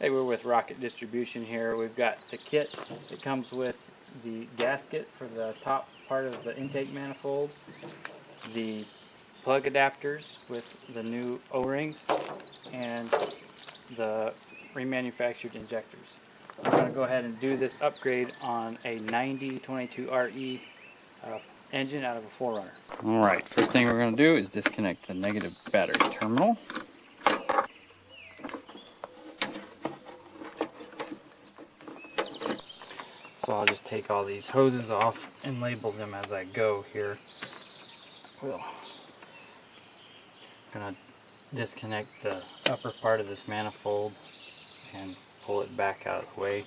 Hey, we're with Rocket Distribution here. We've got the kit that comes with the gasket for the top part of the intake manifold, the plug adapters with the new O-rings, and the remanufactured injectors. I'm going to go ahead and do this upgrade on a 9022RE engine out of a 4Runner. Alright, first thing we're going to do is disconnect the negative battery terminal. So I'll just take all these hoses off and label them as I go here. I'm going to disconnect the upper part of this manifold and pull it back out of the way.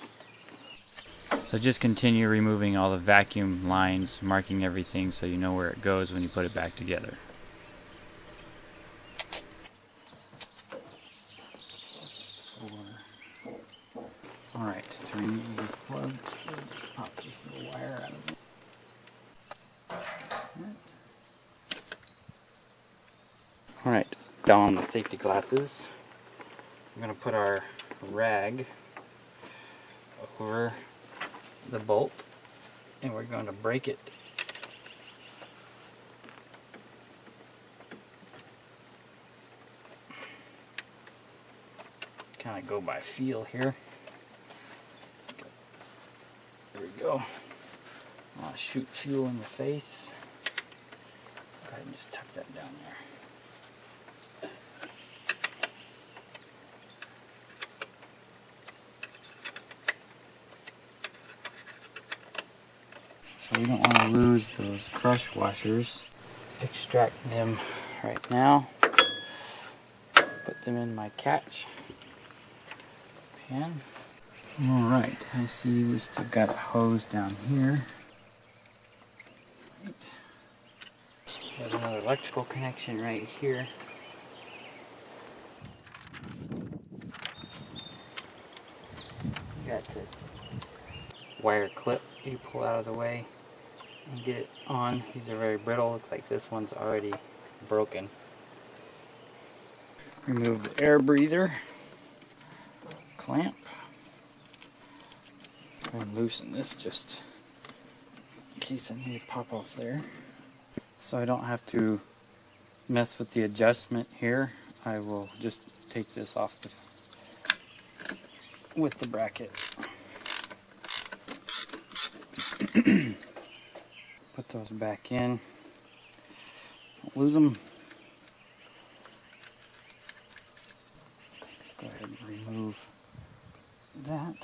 So just continue removing all the vacuum lines, marking everything so you know where it goes when you put it back together. Alright, to remove this plug, just pop this little wire out of it. Alright, down on the safety glasses, I'm going to put our rag over the bolt and we're going to break it. Kind of go by feel here. There we go. Shoot fuel in the face. Go ahead and just tuck that down there. So we don't want to lose those crush washers. Extract them right now. Put them in my catch pan. Alright, I see we still got a hose down here. Right. There's another electrical connection right here. You got the wire clip you pull out of the way and get it on. These are very brittle. Looks like this one's already broken. Remove the air breather clamp. And loosen this just in case I need to pop off there. So I don't have to mess with the adjustment here. I will just take this off with the bracket. Put those back in. Don't lose them. Go ahead and remove that.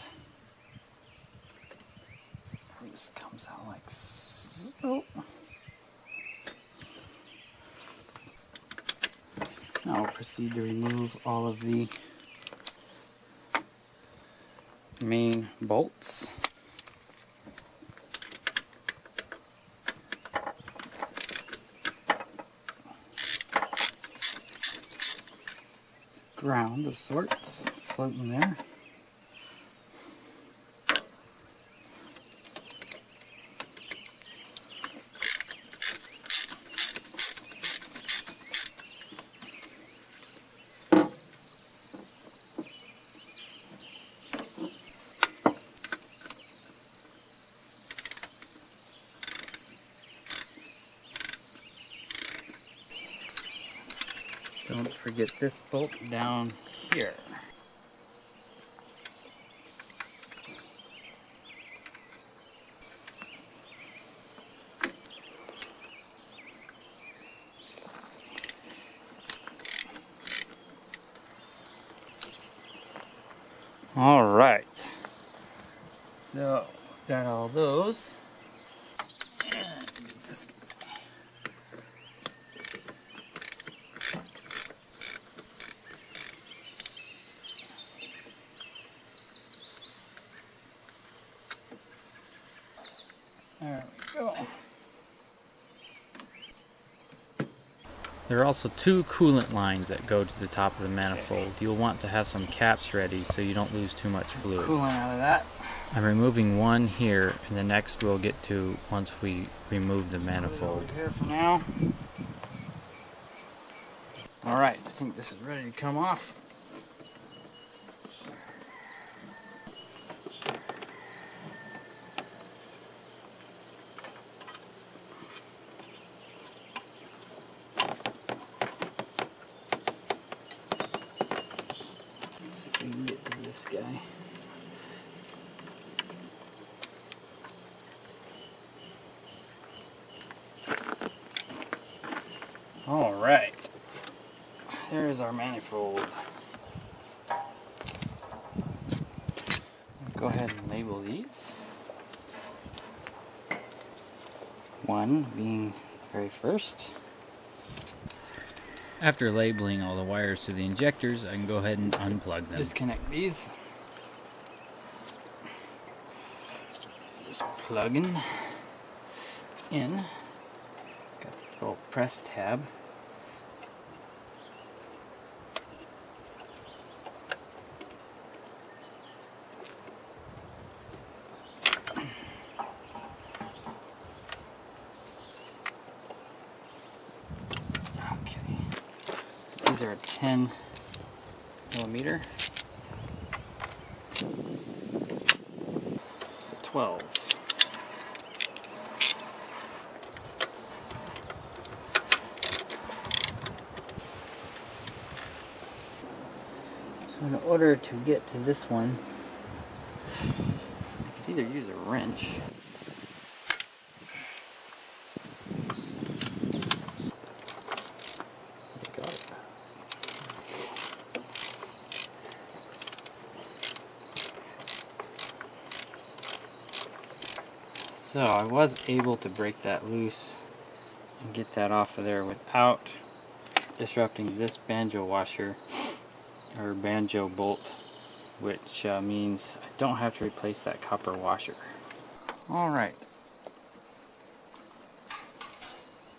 This comes out like so. Now we'll proceed to remove all of the main bolts. Ground of sorts floating there. Don't forget this bolt down here. All right. So, got all those. And get this. There we go. There are also two coolant lines that go to the top of the manifold. You'll want to have some caps ready so you don't lose too much fluid. Coolant out of that. I'm removing one here, and the next we'll get to once we remove the manifold. Here for now. Alright, I think this is ready to come off. guy. All right, there's our manifold. Go ahead and label these. One being the very first. After labeling all the wires to the injectors, I can go ahead and unplug them. Disconnect these. Just plugging in. Got the little press tab. These are a 10 millimeter, 12. So in order to get to this one, I could either use a wrench. So I was able to break that loose and get that off of there without disrupting this banjo washer or banjo bolt, which means I don't have to replace that copper washer. Alright,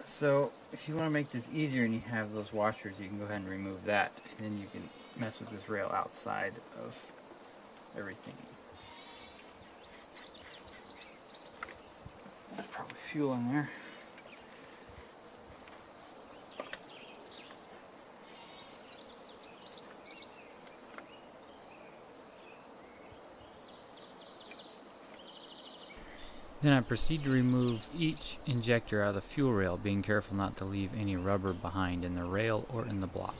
so if you want to make this easier and you have those washers, you can go ahead and remove that, and then you can mess with this rail outside of everything. There's probably fuel in there. Then I proceed to remove each injector out of the fuel rail, being careful not to leave any rubber behind in the rail or in the block.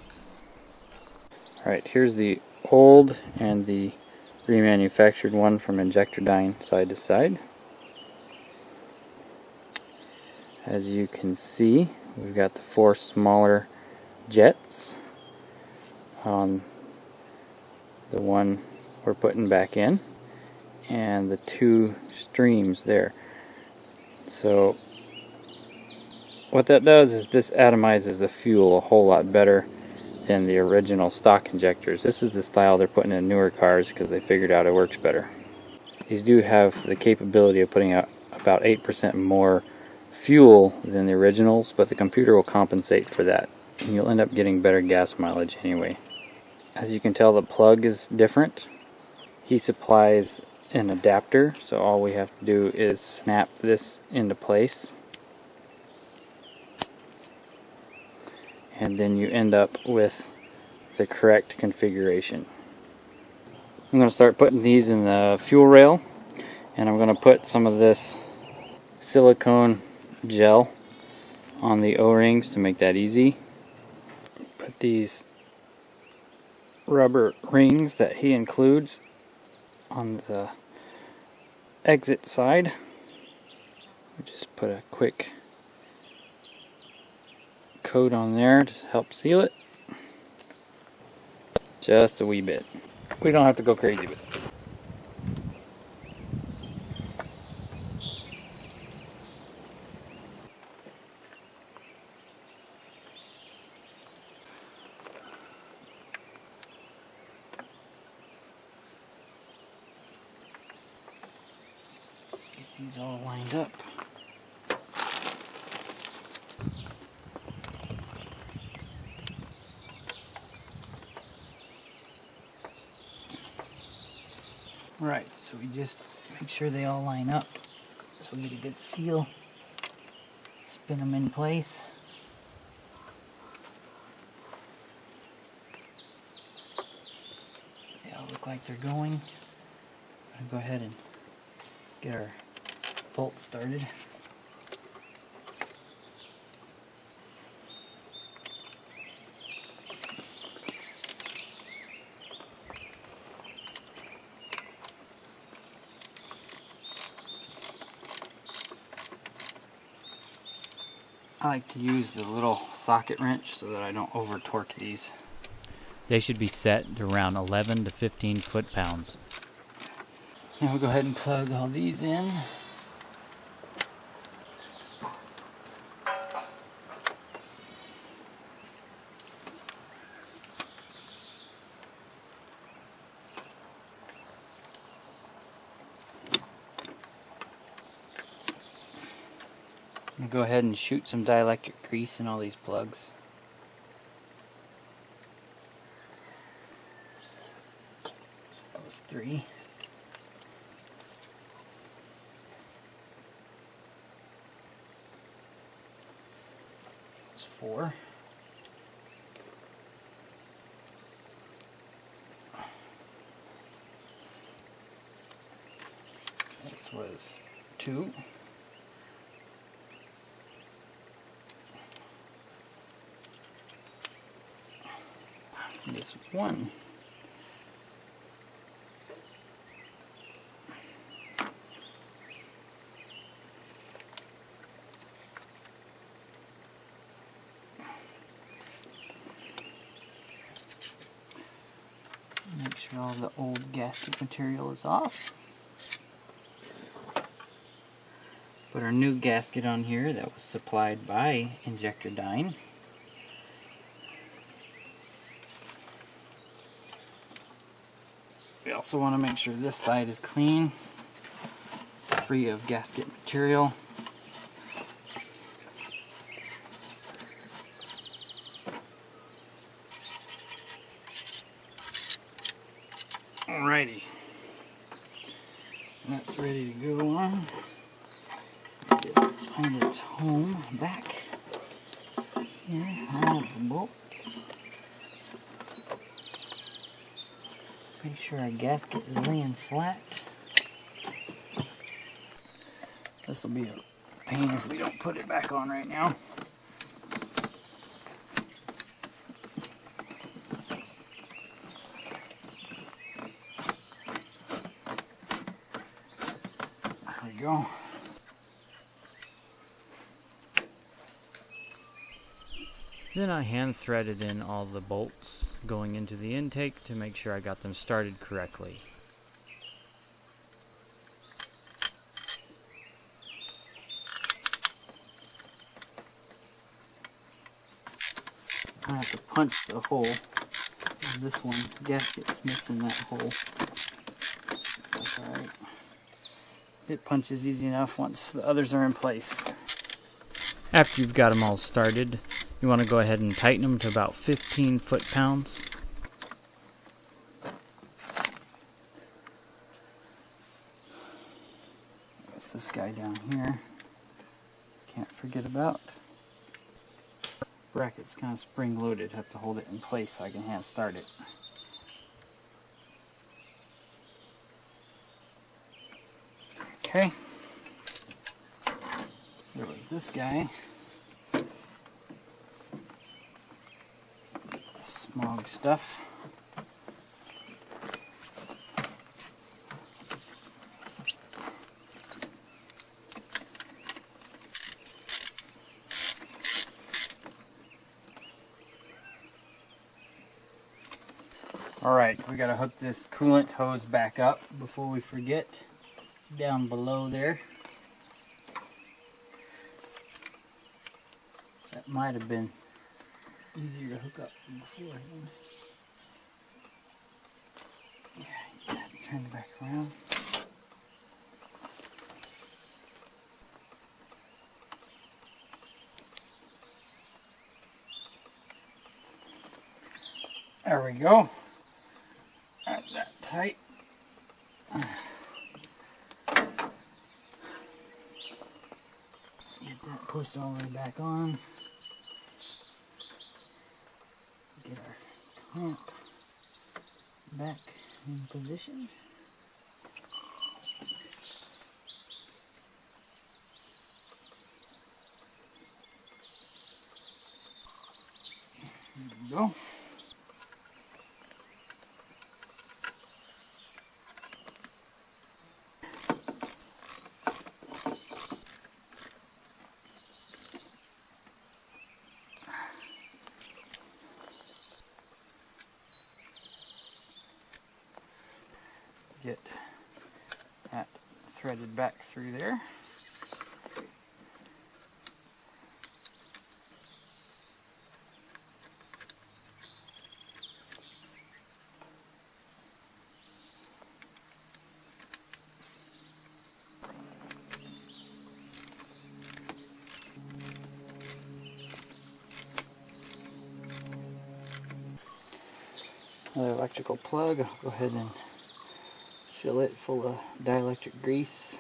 Alright, here's the old and the remanufactured one from Injector side to side. As you can see, we've got the 4 smaller jets on the one we're putting back in, and the 2 streams there. So what that does is this atomizes the fuel a whole lot better than the original stock injectors. This is the style they're putting in newer cars because they figured out it works better. These do have the capability of putting out about 8% more fuel than the originals, but the computer will compensate for that, and you'll end up getting better gas mileage anyway. As you can tell, the plug is different. He supplies an adapter, so all we have to do is snap this into place, and then you end up with the correct configuration. I'm going to start putting these in the fuel rail, and I'm going to put some of this silicone gel on the O-rings to make that easy. Put these rubber rings that he includes on the exit side. Just put a quick coat on there to help seal it. Just a wee bit. We don't have to go crazy with it. Get these all lined up. Right, so we just make sure they all line up so we get a good seal. Spin them in place. They all look like they're going. I'm gonna go ahead and get our bolt started. I like to use the little socket wrench so that I don't over torque these. They should be set to around 11 to 15 foot-pounds. Now we'll go ahead and plug all these in. I'll go ahead and shoot some dielectric grease in all these plugs. So that was 3. That's 4. This was 2. This 1. Make sure all the old gasket material is off. Put our new gasket on here that was supplied by Injector Dyne. We also want to make sure this side is clean, free of gasket material. Alrighty, that's ready to go on. Find its home back here on the bolts. Make sure our gasket is laying flat. This will be a pain if we don't put it back on right now. There we go. Then I hand threaded in all the bolts going into the intake to make sure I got them started correctly. I have to punch the hole. This one, gasket's missing that hole. That's alright. It punches easy enough once the others are in place. After you've got them all started, you want to go ahead and tighten them to about 15 foot-pounds. There's this guy down here. Can't forget about. Bracket's kind of spring-loaded. Have to hold it in place so I can hand start it. Okay. There was this guy. Smog stuff. Alright, we gotta hook this coolant hose back up before we forget. It's down below there. That might have been easier to hook up beforehand. Yeah, turn it back around. There we go. Got that tight. Get that pushed all the way back on. Get our clamp back in position. There we go. get that threaded back through there. Another electrical plug. I'll go ahead and fill it full of dielectric grease.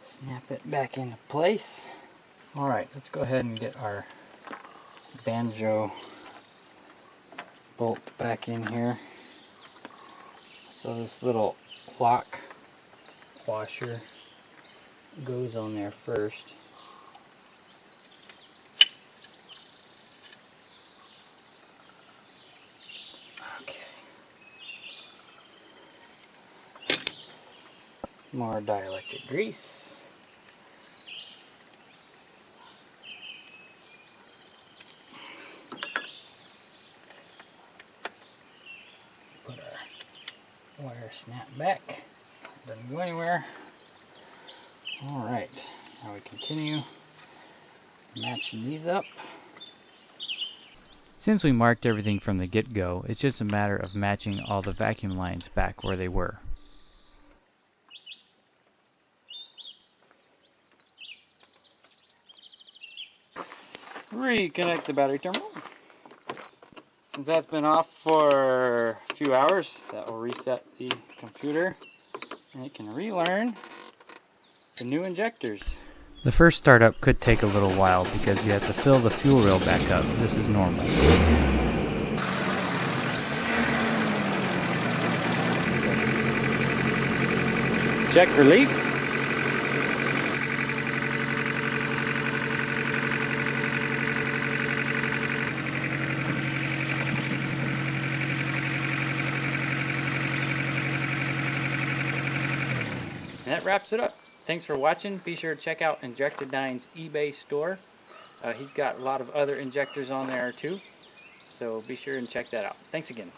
Snap it back into place. Alright, let's go ahead and get our banjo bolt back in here. So this little lock washer goes on there first. More dielectric grease. Put our wire snap back. Doesn't go anywhere. Alright, now we continue matching these up. Since we marked everything from the get-go, it's just a matter of matching all the vacuum lines back where they were. Reconnect the battery terminal. Since that's been off for a few hours, that will reset the computer and it can relearn the new injectors. The first startup could take a little while because you have to fill the fuel rail back up. This is normal. Check for leaks. And that wraps it up. Thanks for watching. Be sure to check out Injector's eBay store. He's got a lot of other injectors on there too. So be sure and check that out. Thanks again.